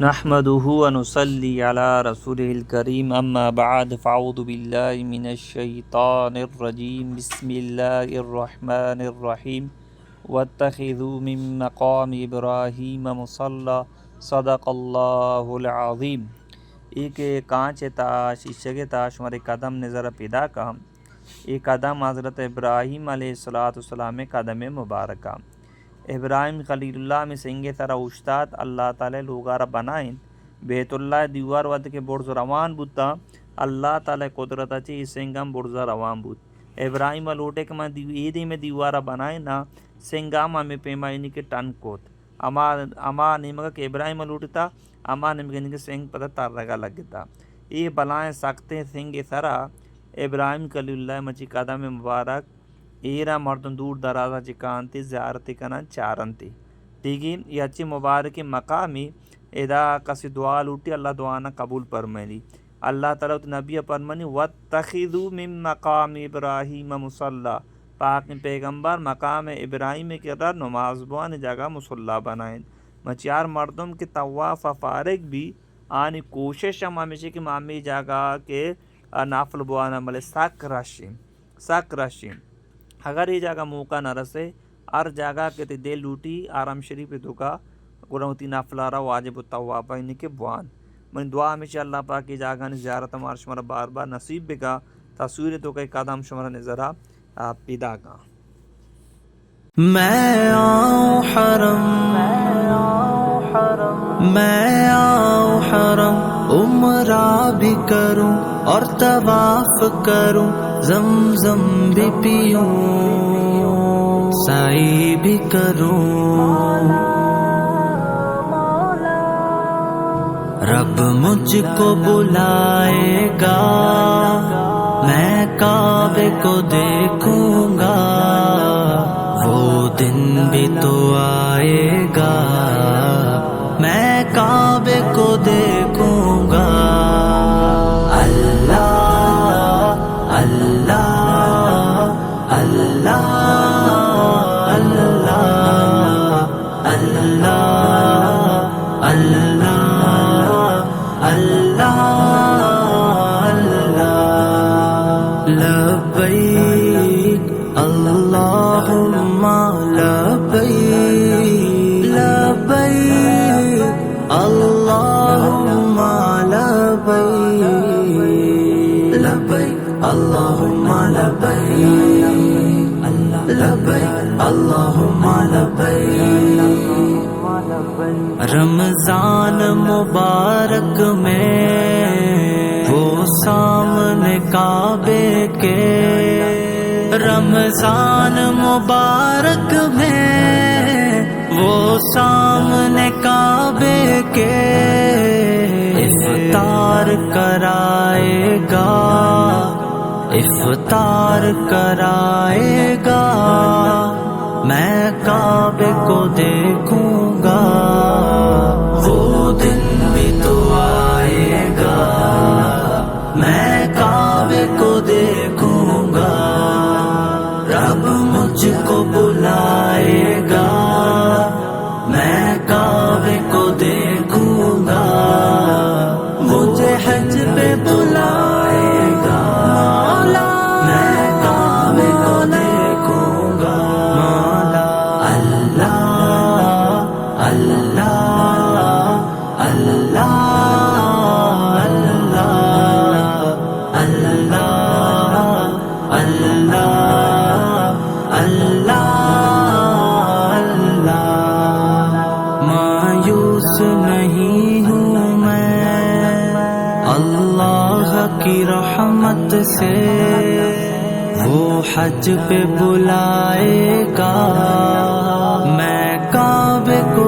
نحمده ونصلي على رسوله الكريم اما بعد فاعوذ بالله من الشيطان الرجيم بسم الله الرحمن الرحيم واتخذوا من مقام ابراہیم مصلی صدق اللہ العظیم۔ ایک کانچ تا شیشے تا شمار قدم نظر پیدا کا ایک قدم حضرت ابراہیم علیہ السلام قدم مبارکہ ابراہیم خلیل اللہ میں سنگے ترا استاد اللہ تعالی لوگارا بنائیں بیت اللہ دیوار ود کے برز روان بوتا اللہ تعالی قدرت اچھی سنگم برزا روان بوت ابراہیم لوٹے کہ میں ایدی میں دیوارا بنائیں نا سنگام میں پیمائنی کے ٹن کوت اما نمگا کہ ابراہیم لوٹتا اما نمگا کے سنگ پتہ تار رگا لگتا یہ بلائیں سکتے سنگے ترا ابراہیم خلیل اللہ مچی قدم مبارک ایرا مردن دور درازہ چکانتی زیارتی کنن چارنتی ٹھیک ہے۔ یہ اچھی مبارک مقامی ادا کسی دعا لوٹی اللہ دعانا قبول فرمائے اللہ تعالیٰ نبی فرمانی واتخذوا من مقام ابراہیم مصلی پاک پیغمبر مقام ابراہیم کے رد نماز بوان جگہ مصلی بنائیں مچیار مردم کے طواف فارغ بھی آنی کوشش ہم ہمیشہ کہ مامی جگہ کے نافل بوانا ملے سک رشیم اگر یہ جگہ موقع نہ رسے ہر جگہ کے دل لوٹی آرام شریف دکا قرآن نافلارا واجب الطواف ان کے بوان من دعا ہمیشہ اللہ پاک کی جگہ نے زیارت ہمارا شمارا بار بار نصیب بگا تصویر تو کہ قدم شمارا نظرہ پیدا کا میں آؤں حرم عمرہ بھی کروں اور طواف کروں زمزم بھی پیوں سعی بھی کروں رب مجھ کو بلائے گا میں کعبے کو دیکھوں گا وہ دن بھی تو آئے گا میں کعبے کو دیکھوں گا اللہ اللہ اللہ اللہ اللہ اللہ اللہ اللہ لبیک اللہم لبیک لبیک اللہم لبیک لبیک اللہم لبیک لبیک اللہم لبیک۔ رمضان مبارک میں وہ سامنے کعبے کے رمضان مبارک میں وہ سامنے کعبے کے افطار کرائے گا افطار کرائے گا میں کعبے کو دیکھوں گا وہ دن بھی تو آئے گا میں کعبے کو دیکھوں گا رب مجھ کو بلائے گا میں کعبے کو دیکھوں گا مجھے حج پہ بلائے گا مولا میں کعبے کو دیکھوں گا مولا اللہ اللہ اللہ اللہ اللہ اللہ اللہ مایوس نہیں ہوں میں اللہ کی رحمت سے وہ حج پہ بلائے گا میں کعبے کو